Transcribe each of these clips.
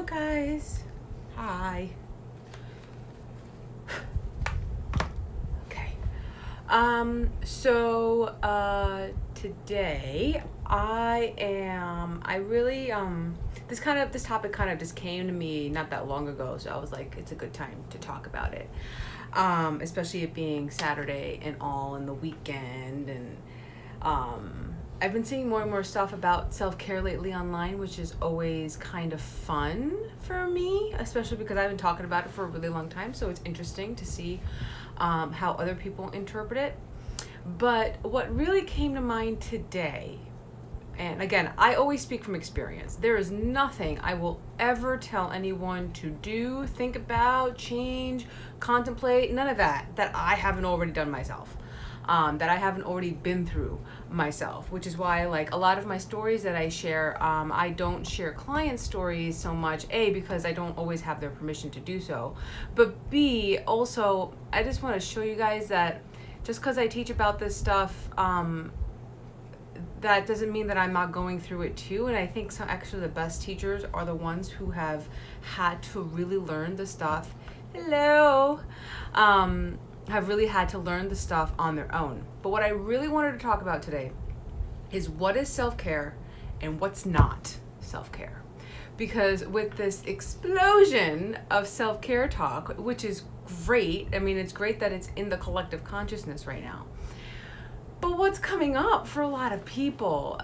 guys. Hi. Okay. Today this topic kind of just came to me not that long ago, so I was like, it's a good time to talk about it. Especially it being Saturday and all and the weekend, and I've been seeing more and more stuff about self-care lately online, which is always kind of fun for me, especially because I've been talking about it for a really long time. So it's interesting to see how other people interpret it. But what really came to mind today, and again, I always speak from experience. There is nothing I will ever tell anyone to do, think about, change, contemplate, none of that I haven't already done myself. That I haven't already been through myself, which is why like a lot of my stories that I share, I don't share client stories so much, A, because I don't always have their permission to do so, but B, also, I just want to show you guys that just because I teach about this stuff, that doesn't mean that I'm not going through it too. And I think actually the best teachers are the ones who have had to really learn the stuff. Hello. Have really had to learn the stuff on their own. But what I really wanted to talk about today is what is self-care and what's not self-care. Because with this explosion of self-care talk, which is great, I mean, it's great that it's in the collective consciousness right now. But what's coming up for a lot of people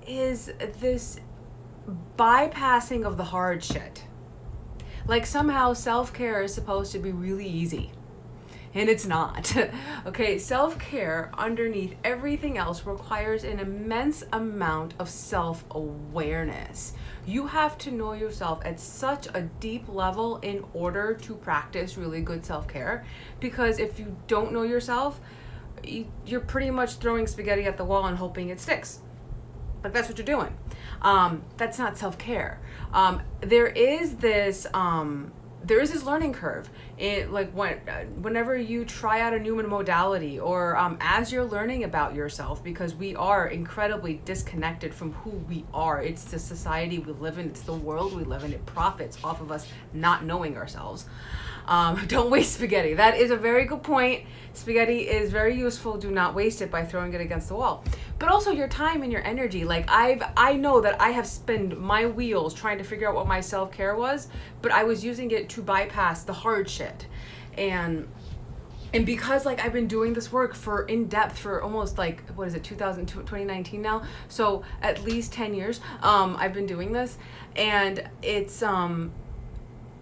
is this bypassing of the hard shit. Like somehow self-care is supposed to be really easy. And it's not. Okay, self-care underneath everything else requires an immense amount of self-awareness. You have to know yourself at such a deep level in order to practice really good self-care. Because if you don't know yourself, you're pretty much throwing spaghetti at the wall and hoping it sticks. Like that's what you're doing. That's not self-care. There is this learning curve. Whenever you try out a new modality, or as you're learning about yourself, because we are incredibly disconnected from who we are. It's the society we live in. It's the world we live in. It profits off of us not knowing ourselves. Don't waste spaghetti. That is a very good point. Spaghetti is very useful. Do not waste it by throwing it against the wall. But also your time and your energy. Like I know that I have spent my wheels trying to figure out what my self-care was, but I was using it to bypass the hard shit. And because like I've been doing this work for in depth for almost like, what is it, 2019 now? So at least 10 years, I've been doing this, and it's,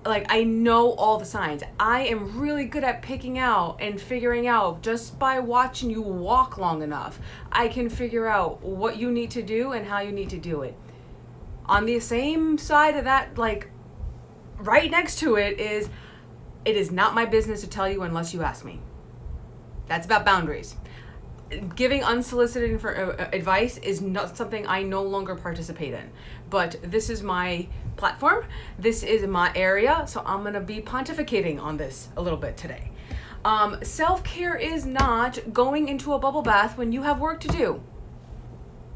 like I know all the signs. I am really good at picking out and figuring out just by watching you walk long enough. I can figure out what you need to do and how you need to do it. On the same side of that, like right next to it is not my business to tell you unless you ask me. That's about boundaries. Giving unsolicited advice is not something I no longer participate in. But this is my platform. This is my area. So I'm going to be pontificating on this a little bit today. Self-care is not going into a bubble bath when you have work to do.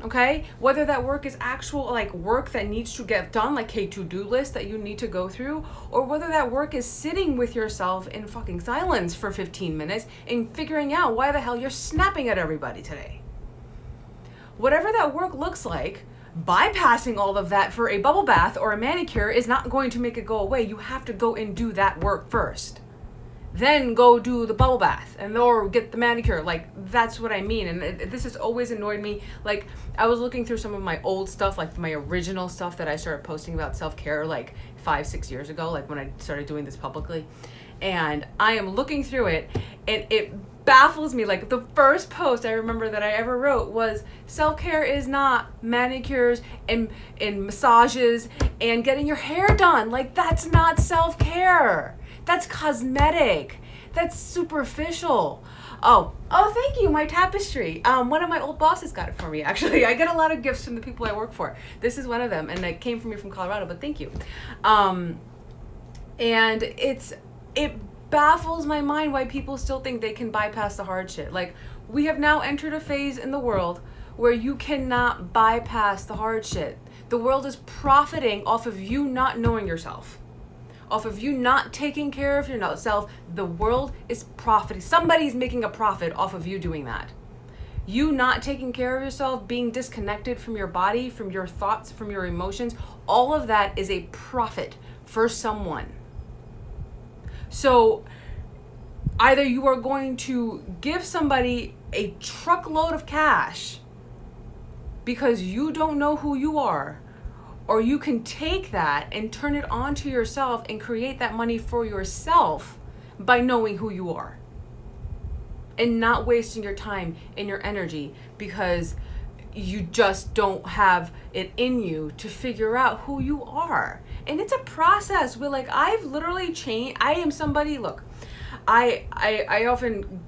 Okay? Whether that work is actual like work that needs to get done, like a to-do list that you need to go through, or whether that work is sitting with yourself in fucking silence for 15 minutes and figuring out why the hell you're snapping at everybody today. Whatever that work looks like, bypassing all of that for a bubble bath or a manicure is not going to make it go away. You have to go and do that work first. Then go do the bubble bath or get the manicure. Like that's what I mean. And this has always annoyed me. Like I was looking through some of my old stuff, like my original stuff that I started posting about self-care like 5-6 years ago, like when I started doing this publicly. And I am looking through it, and it baffles me. Like the first post I remember that I ever wrote was, self-care is not manicures and massages and getting your hair done. Like that's not self-care. That's cosmetic. That's superficial. Oh, thank you, my tapestry. One of my old bosses got it for me, actually. I get a lot of gifts from the people I work for. This is one of them, and it came from me from Colorado, but thank you. And it baffles my mind why people still think they can bypass the hard shit. Like, we have now entered a phase in the world where you cannot bypass the hard shit. The world is profiting off of you not knowing yourself, off of you not taking care of yourself. The world is profiting. Somebody's making a profit off of you doing that. You not taking care of yourself, being disconnected from your body, from your thoughts, from your emotions, all of that is a profit for someone. So either you are going to give somebody a truckload of cash because you don't know who you are, or you can take that and turn it onto yourself and create that money for yourself by knowing who you are and not wasting your time and your energy because you just don't have it in you to figure out who you are. And it's a process. I've literally changed. I am somebody, look, I often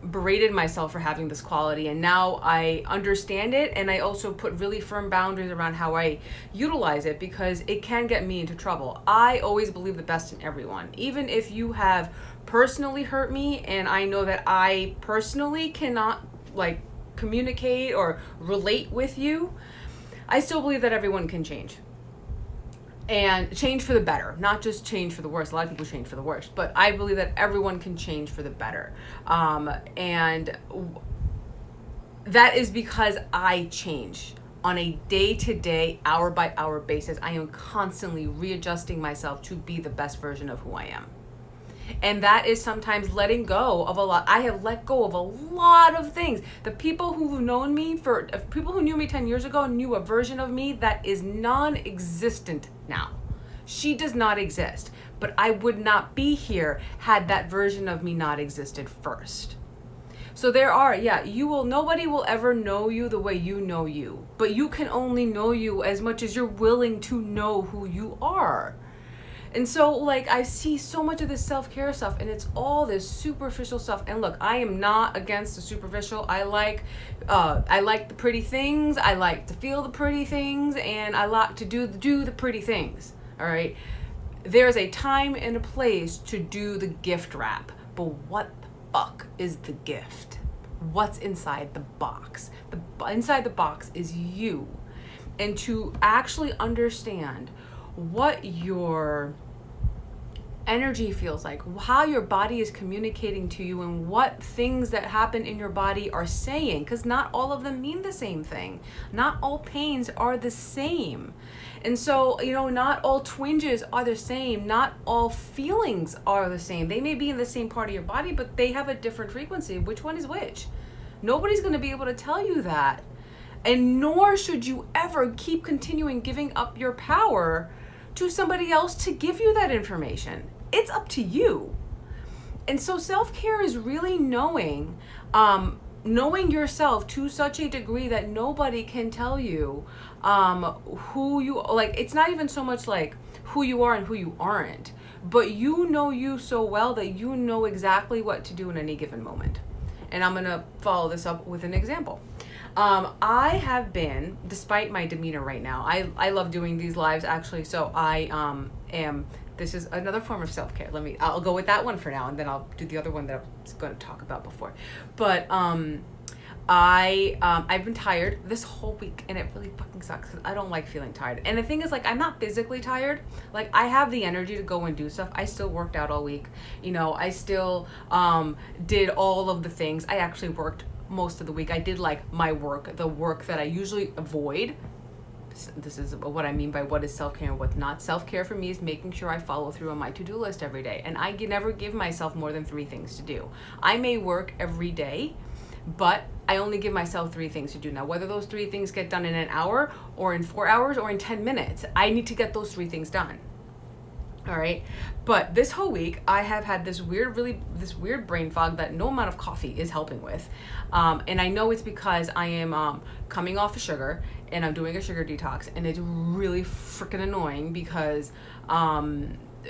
berated myself for having this quality, and now I understand it, and I also put really firm boundaries around how I utilize it because it can get me into trouble. I always believe the best in everyone. Even if you have personally hurt me and I know that I personally cannot communicate or relate with you, I still believe that everyone can change. And change for the better, not just change for the worse. A lot of people change for the worse, but I believe that everyone can change for the better. And that is because I change on a day-to-day, hour-by-hour basis. I am constantly readjusting myself to be the best version of who I am. And that is sometimes letting go of a lot. I have let go of a lot of things. The people who've known me people who knew me 10 years ago knew a version of me that is non-existent now. She does not exist. But I would not be here had that version of me not existed first. So nobody will ever know you the way you know you. But you can only know you as much as you're willing to know who you are. And so I see so much of this self-care stuff, and it's all this superficial stuff. And look, I am not against the superficial. I like the pretty things. I like to feel the pretty things, and I like to do the pretty things. All right. There's a time and a place to do the gift wrap, but what the fuck is the gift? What's inside the box? Inside the box is you. And to actually understand what your energy feels like, how your body is communicating to you, and what things that happen in your body are saying, because not all of them mean the same thing. Not all pains are the same. And so, not all twinges are the same. Not all feelings are the same. They may be in the same part of your body, but they have a different frequency. Which one is which? Nobody's going to be able to tell you that. And nor should you ever keep continuing giving up your power to somebody else to give you that information. It's up to you. And so self-care is really knowing yourself to such a degree that nobody can tell you who you, it's not even so much who you are and who you aren't, but you know you so well that you know exactly what to do in any given moment. And I'm going to follow this up with an example. I have been, despite my demeanor right now, I love doing these lives actually, so I this is another form of self-care. I'll go with that one for now, and then I'll do the other one that I was going to talk about before. But I've been tired this whole week, and it really fucking sucks because I don't like feeling tired. And the thing is, I'm not physically tired. I have the energy to go and do stuff. I still worked out all week. I still did all of the things. I actually worked most of the week. I did my work, the work that I usually avoid. This is what I mean by what is self-care and what's not. Self-care for me is making sure I follow through on my to-do list every day. And I never give myself more than 3 things to do. I may work every day, but I only give myself 3 things to do. Now, whether those 3 things get done in an hour or in 4 hours or in 10 minutes, I need to get those 3 things done. All right. But this whole week I have had this weird brain fog that no amount of coffee is helping with. And I know it's because I am coming off of sugar and I'm doing a sugar detox, and it's really freaking annoying because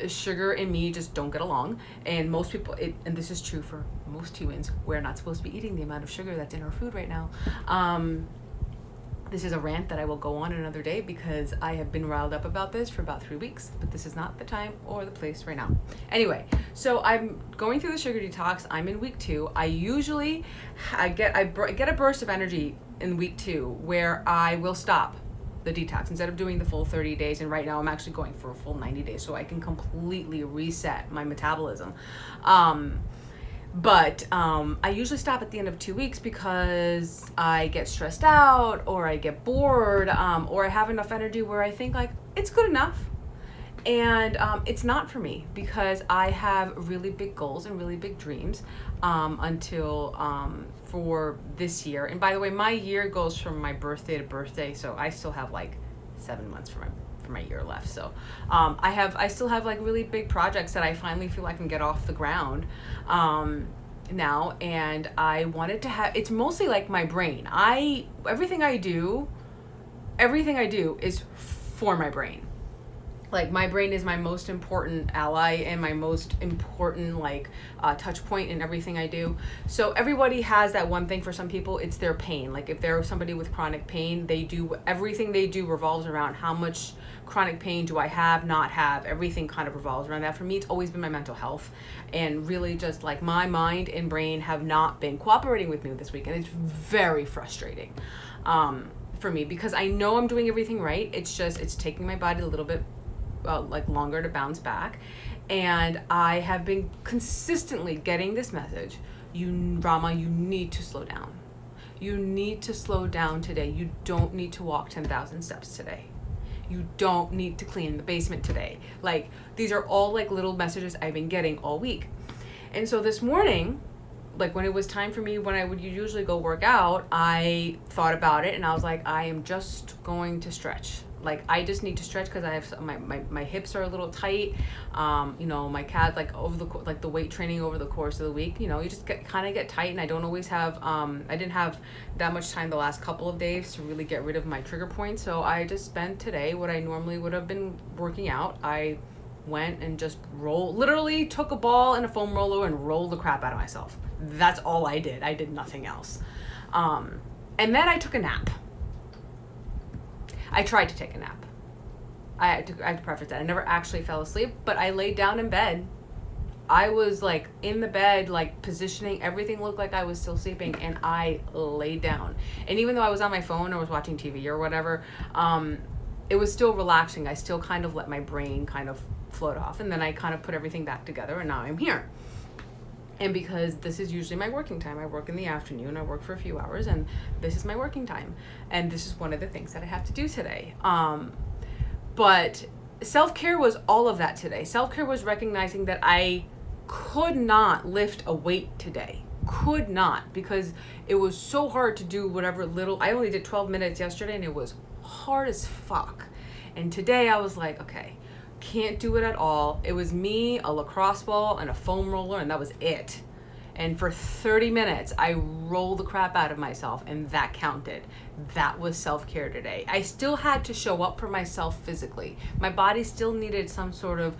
sugar and me just don't get along. And most people, and this is true for most humans, we're not supposed to be eating the amount of sugar that's in our food right now. This is a rant that I will go on another day because I have been riled up about this for about 3 weeks, but this is not the time or the place right now. Anyway, so I'm going through the sugar detox. I'm in week 2. I get a burst of energy in week 2 where I will stop the detox instead of doing the full 30 days. And right now I'm actually going for a full 90 days so I can completely reset my metabolism. But I usually stop at the end of 2 weeks because I get stressed out, or I get bored, or I have enough energy where I think like it's good enough. And it's not for me because I have really big goals and really big dreams until for this year. And by the way, my year goes from my birthday to birthday, so I still have like 7 months for my year left. So I still have like really big projects that I finally feel I can get off the ground now. And I wanted to have, it's mostly like my brain. Everything I do is for my brain. Like my brain is my most important ally and my most important like touch point in everything I do. So everybody has that one thing. For some people, it's their pain. Like if they're somebody with chronic pain, everything they do revolves around how much chronic pain do I have, not have. Everything kind of revolves around that. For me, it's always been my mental health, and really just like my mind and brain have not been cooperating with me this week, and it's very frustrating for me because I know I'm doing everything right. It's taking my body a little bit like longer to bounce back. And I have been consistently getting this message, Rama, you need to slow down. You need to slow down today. You don't need to walk 10,000 steps today. You don't need to clean the basement today. Like these are all like little messages I've been getting all week. And so this morning, like when it was time for me, when I would usually go work out, I thought about it and I was like, I am just going to stretch. Like I just need to stretch because I have my hips are a little tight. My calves, like over the weight training over the course of the week, you just kind of get tight, and I don't always have I didn't have that much time the last couple of days to really get rid of my trigger points. So I just spent today what I normally would have been working out. I went and just literally took a ball and a foam roller and rolled the crap out of myself. That's all I did. I did nothing else. And then I took a nap. I tried to take a nap. I have to preface that. I never actually fell asleep, but I laid down in bed. I was like in the bed, like positioning, everything looked like I was still sleeping, and I laid down. And even though I was on my phone or was watching TV or whatever, it was still relaxing. I still kind of let my brain kind of float off, and then I kind of put everything back together, and now I'm here. And because this is usually my working time, I work in the afternoon, I work for a few hours, and this is my working time. And this is one of the things that I have to do today. But self-care was all of that today. Self-care was recognizing that I could not lift a weight today. Could not, because it was so hard to do whatever little. I only did 12 minutes yesterday, and it was hard as fuck. And today I was like, okay, can't do it at all. It was me, a lacrosse ball, and a foam roller, and that was it. And for 30 minutes, I rolled the crap out of myself, and that counted. That was self-care today. I still had to show up for myself physically. My body still needed some sort of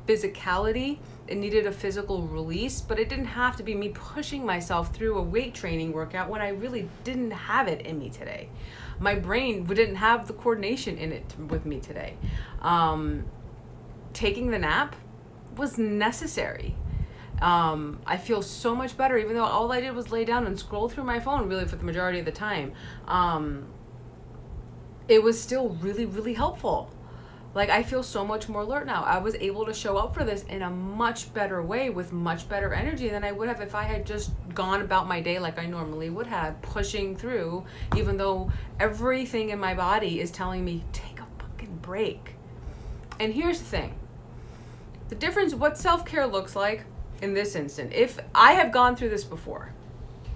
physicality. It needed a physical release, but it didn't have to be me pushing myself through a weight training workout when I really didn't have it in me today. My brain didn't have the coordination in it with me today. Taking the nap was necessary. I feel so much better, even though all I did was lay down and scroll through my phone really for the majority of the time. It was still really, really helpful. Like I feel so much more alert now. I was able to show up for this in a much better way with much better energy than I would have if I had just gone about my day like I normally would have, pushing through, even though everything in my body is telling me, take a fucking break. And here's the thing. The difference, what self-care looks like in this instant, if I have gone through this before,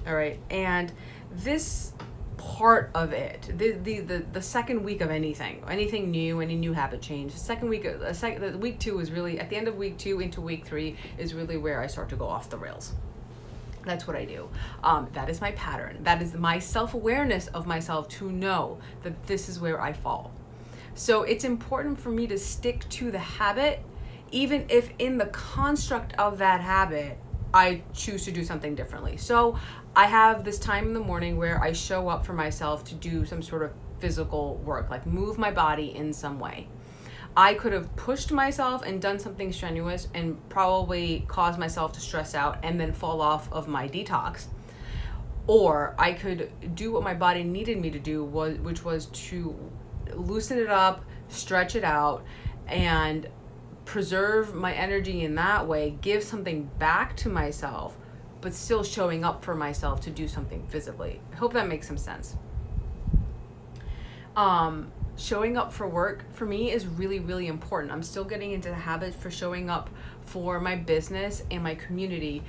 all right, and this part of it, the second week of anything new, any new habit change, the week 2 is really, at the end of week 2 into week 3 is really where I start to go off the rails. That's what I do. That is my pattern. That is my self-awareness of myself to know that this is where I fall. So it's important for me to stick to the habit, even if in the construct of that habit, I choose to do something differently. So I have this time in the morning where I show up for myself to do some sort of physical work, like move my body in some way. I could have pushed myself and done something strenuous and probably caused myself to stress out and then fall off of my detox. Or I could do what my body needed me to do, which was to loosen it up, stretch it out, and preserve my energy in that way, give something back to myself, but still showing up for myself to do something visibly. I hope that makes some sense. Showing up for work for me is really, really important. I'm still getting into the habit for showing up for my business and my community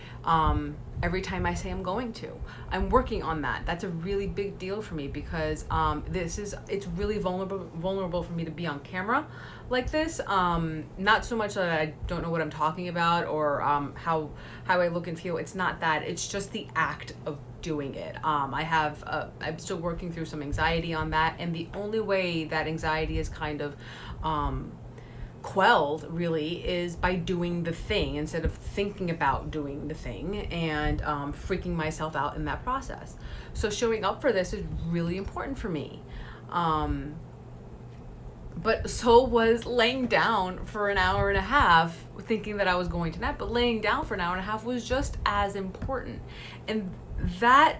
every time I say I'm going to. I'm working on that. That's a really big deal for me because it's really vulnerable for me to be on camera like this. Not so much that I don't know what I'm talking about or how I look and feel. It's not that. It's just the act of doing it. I'm still working through some anxiety on that, and the only way that anxiety is kind of quelled really is by doing the thing instead of thinking about doing the thing and freaking myself out in that process. So showing up for this is really important for me. But so was laying down for an hour and a half thinking that I was going to nap, but laying down for an hour and a half was just as important. And that,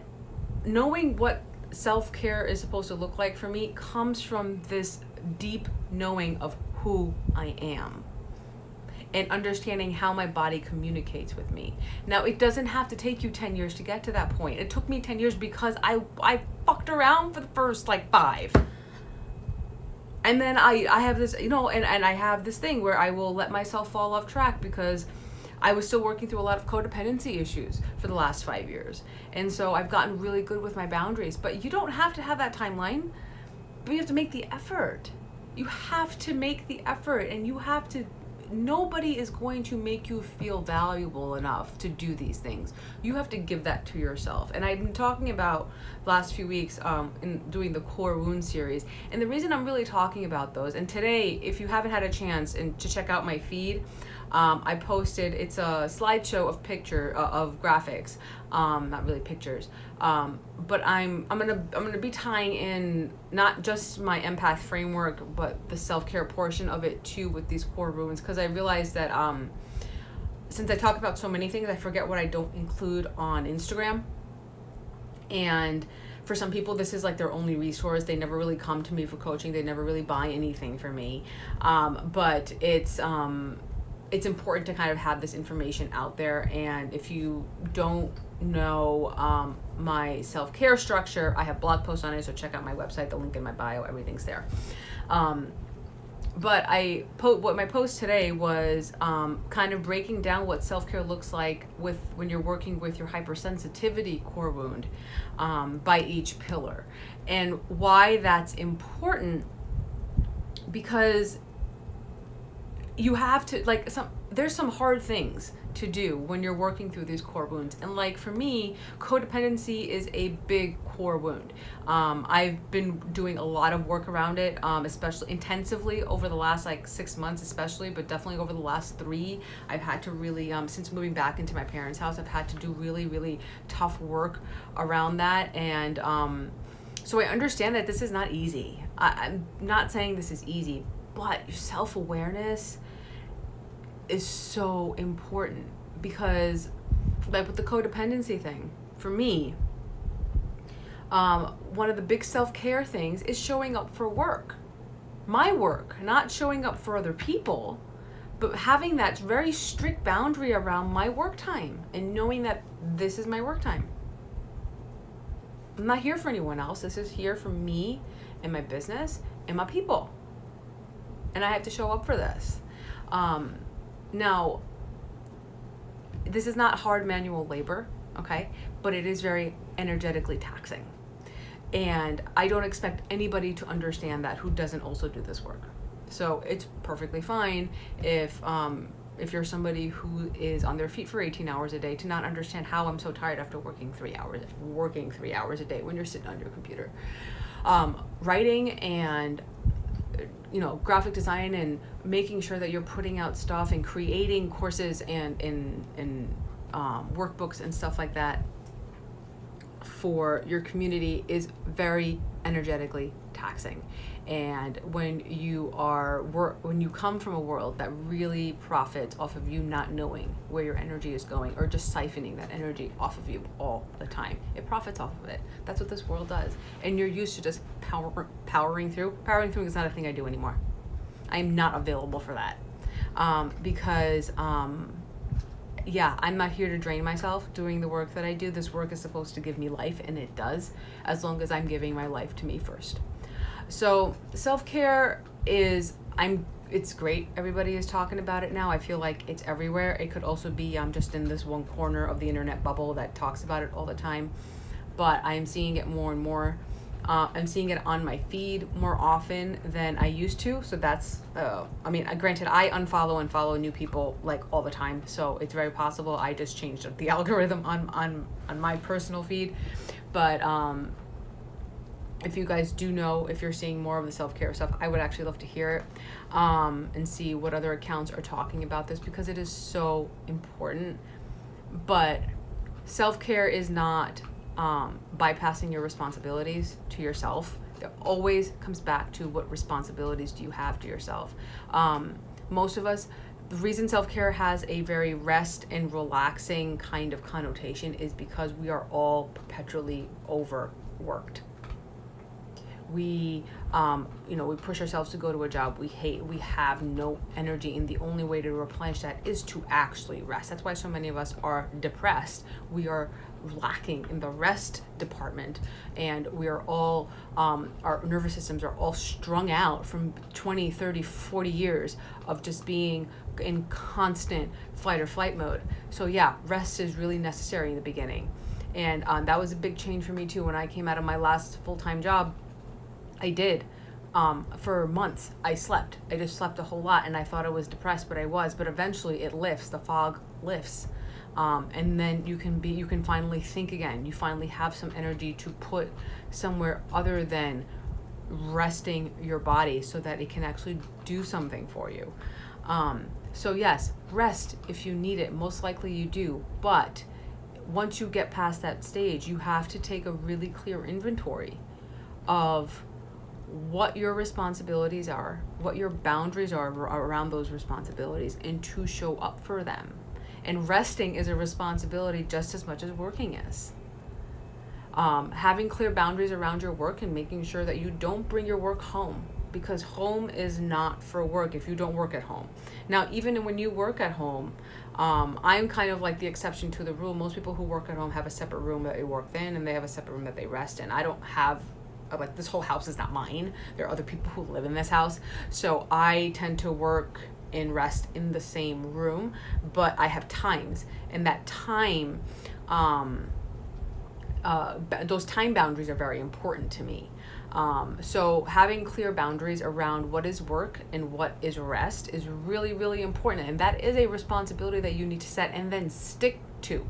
knowing what self-care is supposed to look like for me comes from this deep knowing of who I am and understanding how my body communicates with me. Now, it doesn't have to take you 10 years to get to that point. It took me 10 years because I fucked around for the first 5. And then I have this, and I have this thing where I will let myself fall off track because I was still working through a lot of codependency issues for the last 5 years. And so I've gotten really good with my boundaries. But you don't have to have that timeline, but you have to make the effort. You have to make the effort, and you have to, nobody is going to make you feel valuable enough to do these things. You have to give that to yourself. And I've been talking about the last few weeks in doing the Core Wound series. And the reason I'm really talking about those, and today, if you haven't had a chance to check out my feed, I posted, it's a slideshow of graphics, not really pictures, but I'm gonna be tying in not just my empath framework, but the self-care portion of it too with these core wounds, because I realized that since I talk about so many things, I forget what I don't include on Instagram. And for some people, this is like their only resource. They never really come to me for coaching. They never really buy anything from me, but it's important to kind of have this information out there. And if you don't know my self-care structure, I have blog posts on it, so check out my website, the link in my bio, everything's there. But what my post today was kind of breaking down what self-care looks like when you're working with your hypersensitivity core wound by each pillar, and why that's important, because you have to, there's some hard things to do when you're working through these core wounds. And for me, codependency is a big core wound. I've been doing a lot of work around it, especially intensively over the last 6 months, especially, but definitely over the last 3. I've had to really, since moving back into my parents' house, I've had to do really, really tough work around that. And so I understand that this is not easy. I'm not saying this is easy, but your self-awareness is so important, because with the codependency thing, for me, one of the big self-care things is showing up for work. My work, not showing up for other people, but having that very strict boundary around my work time and knowing that this is my work time. I'm not here for anyone else. This is here for me and my business and my people. And I have to show up for this. Now, this is not hard manual labor, okay? But it is very energetically taxing. And I don't expect anybody to understand that who doesn't also do this work. So it's perfectly fine if you're somebody who is on their feet for 18 hours a day to not understand how I'm so tired after working 3 hours a day when you're sitting on your computer. Writing and graphic design and making sure that you're putting out stuff and creating courses and workbooks and stuff like that for your community is very energetically taxing. And when you come from a world that really profits off of you not knowing where your energy is going, or just siphoning that energy off of you all the time, it profits off of it. That's what this world does. And you're used to just powering through. Powering through is not a thing I do anymore. I'm not available for that. Because I'm not here to drain myself doing the work that I do. This work is supposed to give me life, and it does, as long as I'm giving my life to me first. So self-care it's great. Everybody is talking about it now. I feel like it's everywhere. It could also be I'm just in this one corner of the internet bubble that talks about it all the time, but I'm seeing it more and more. I'm seeing it on my feed more often than I used to. So that's, granted, I unfollow and follow new people like all the time. So it's very possible I just changed up the algorithm on my personal feed. But if you guys do know if you're seeing more of the self-care stuff, I would actually love to hear it, and see what other accounts are talking about this, because it is so important. But self-care is not bypassing your responsibilities to yourself. It always comes back to what responsibilities do you have to yourself. Most of us, the reason self-care has a very rest and relaxing kind of connotation is because we are all perpetually overworked. We push ourselves to go to a job we hate. We have no energy, and the only way to replenish that is to actually rest. That's why so many of us are depressed. We are lacking in the rest department, and we are all, our nervous systems are all strung out from 20, 30, 40 years of just being in constant fight or flight mode. So yeah, rest is really necessary in the beginning. And that was a big change for me too. When I came out of my last full-time job, I did. For months, I slept. I just slept a whole lot, and I thought I was depressed, but I was. But eventually it lifts, the fog lifts. And then you can finally think again. You finally have some energy to put somewhere other than resting your body, so that it can actually do something for you. So yes, rest if you need it. Most likely you do. But once you get past that stage, you have to take a really clear inventory of what your responsibilities are, what your boundaries are around those responsibilities, and to show up for them. And resting is a responsibility just as much as working is. Having clear boundaries around your work and making sure that you don't bring your work home, because home is not for work if you don't work at home. Now, even when you work at home, I'm kind of like the exception to the rule. Most people who work at home have a separate room that they work in, and they have a separate room that they rest in. I don't have, like, this whole house is not mine. There are other people who live in this house. So I tend to work and rest in the same room, but I have times, and that time, those time boundaries are very important to me. So having clear boundaries around what is work and what is rest is really, really important. And that is a responsibility that you need to set and then stick to.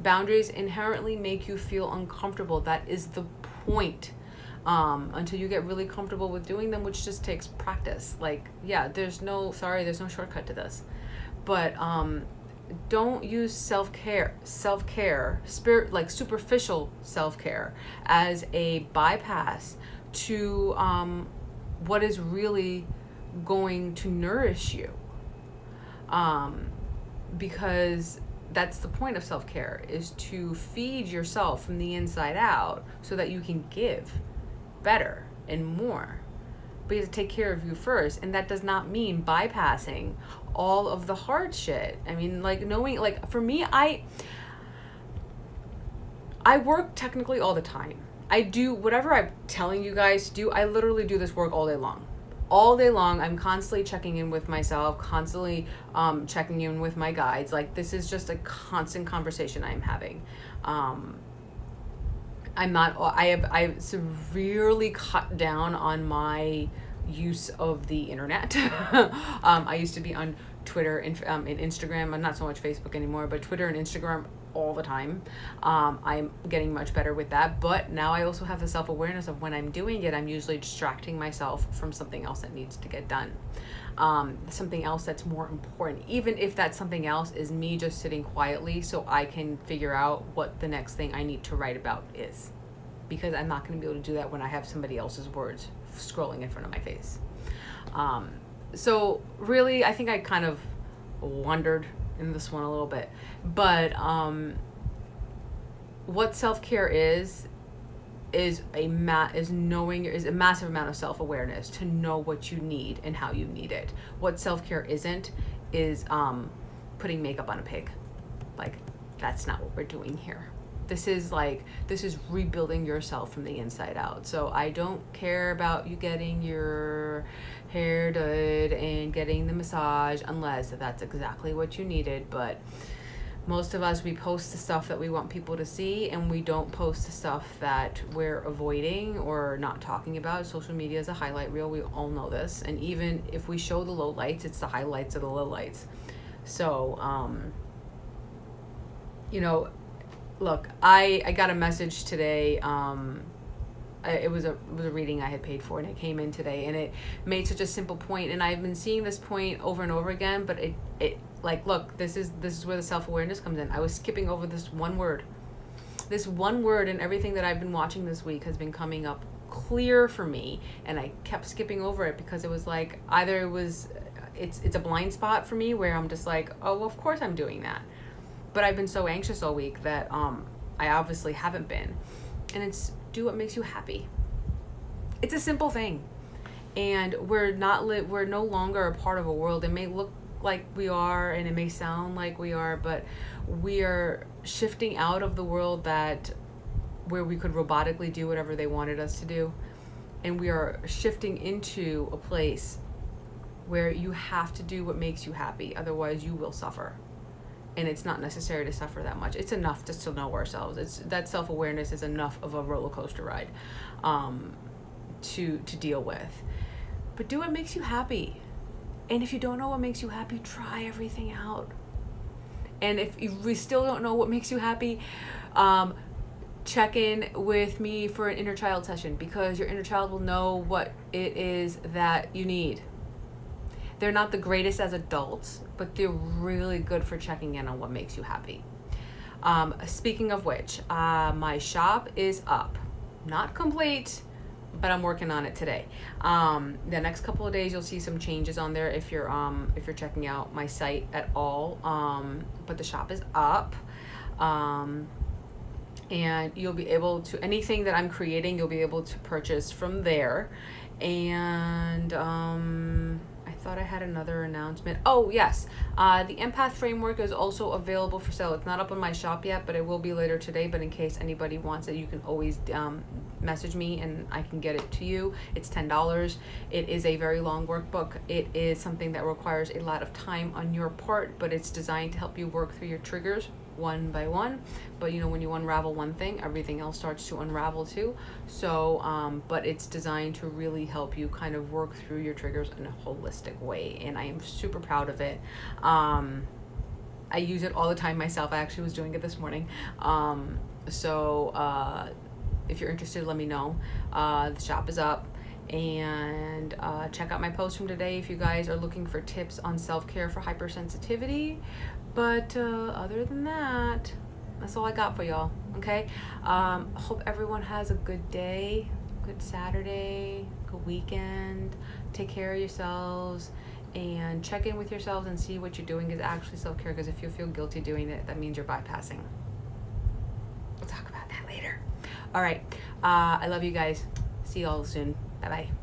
Boundaries inherently make you feel uncomfortable. That is the point. Until you get really comfortable with doing them, which just takes practice. Like, yeah, there's no shortcut to this. But don't use self-care, like superficial self-care, as a bypass to what is really going to nourish you. Because that's the point of self-care, is to feed yourself from the inside out so that you can give better and more. But you have to take care of you first, and that does not mean bypassing all of the hard shit. I mean, like, knowing, like, for me, I work technically all the time. I do whatever I'm telling you guys to do. I literally do this work all day long. All day long, I'm constantly checking in with myself, constantly checking in with my guides. Like, this is just a constant conversation I'm having. I've severely cut down on my use of the internet. I used to be on Twitter and Instagram. I'm not so much Facebook anymore, but Twitter and Instagram all the time. I'm getting much better with that, but now I also have the self-awareness of when I'm doing it, I'm usually distracting myself from something else that needs to get done. Something else that's more important, even if that something else is me just sitting quietly so I can figure out what the next thing I need to write about is. because I'm not going to be able to do that when I have somebody else's words scrolling in front of my face. So really, I think I kind of wandered in this one a little bit, but what self-care is a massive amount of self-awareness to know what you need and how you need it. What self-care isn't is putting makeup on a pig. Like, that's not what we're doing here. This is rebuilding yourself from the inside out. So I don't care about you getting your hair done and getting the massage unless that's exactly what you needed. But most of us, we post the stuff that we want people to see, and we don't post the stuff that we're avoiding or not talking about. Social media is a highlight reel. We all know this. And even if we show the lowlights, it's the highlights of the lowlights. So, look, I got a message today. It was a reading I had paid for, and it came in today, and it made such a simple point. And I've been seeing this point over and over again, but it like, look, this is where the self-awareness comes in. I was skipping over this one word, and everything that I've been watching this week has been coming up clear for me, and I kept skipping over it because it was like, either it's a blind spot for me where I'm just like, oh, well, of course I'm doing that. But I've been so anxious all week that I obviously haven't been. And it's do what makes you happy. It's a simple thing. And we're no longer a part of a world. It may look like we are, and it may sound like we are, but we are shifting out of the world where we could robotically do whatever they wanted us to do. And we are shifting into a place where you have to do what makes you happy. Otherwise you will suffer. And it's not necessary to suffer that much. It's enough just to know ourselves. That self-awareness is enough of a roller coaster ride to deal with. But do what makes you happy. And if you don't know what makes you happy, try everything out. And if we still don't know what makes you happy, check in with me for an inner child session, because your inner child will know what it is that you need. They're not the greatest as adults, but they're really good for checking in on what makes you happy. Speaking of which, my shop is up. Not complete, but I'm working on it today. The next couple of days, you'll see some changes on there if you're checking out my site at all. But the shop is up. And you'll be able to, anything that I'm creating, you'll be able to purchase from there. And I thought I had another announcement. Oh, yes. The Empath Framework is also available for sale. It's not up on my shop yet, but it will be later today. But in case anybody wants it, you can always message me and I can get it to you. It's $10. It is a very long workbook. It is something that requires a lot of time on your part, but it's designed to help you work through your triggers one by one. But when you unravel one thing, everything else starts to unravel too. So but it's designed to really help you kind of work through your triggers in a holistic way, and I am super proud of it. I use it all the time myself. I actually was doing it this morning. So if you're interested, let me know. The shop is up. And check out my post from today if you guys are looking for tips on self-care for hypersensitivity. But other than that, that's all I got for y'all. Okay. Hope everyone has a good day, good Saturday, good weekend. Take care of yourselves and check in with yourselves and see what you're doing is actually self-care, because if you feel guilty doing it, that means you're bypassing. We'll talk about that later. All right. I love you guys. See y'all soon. Bye-bye.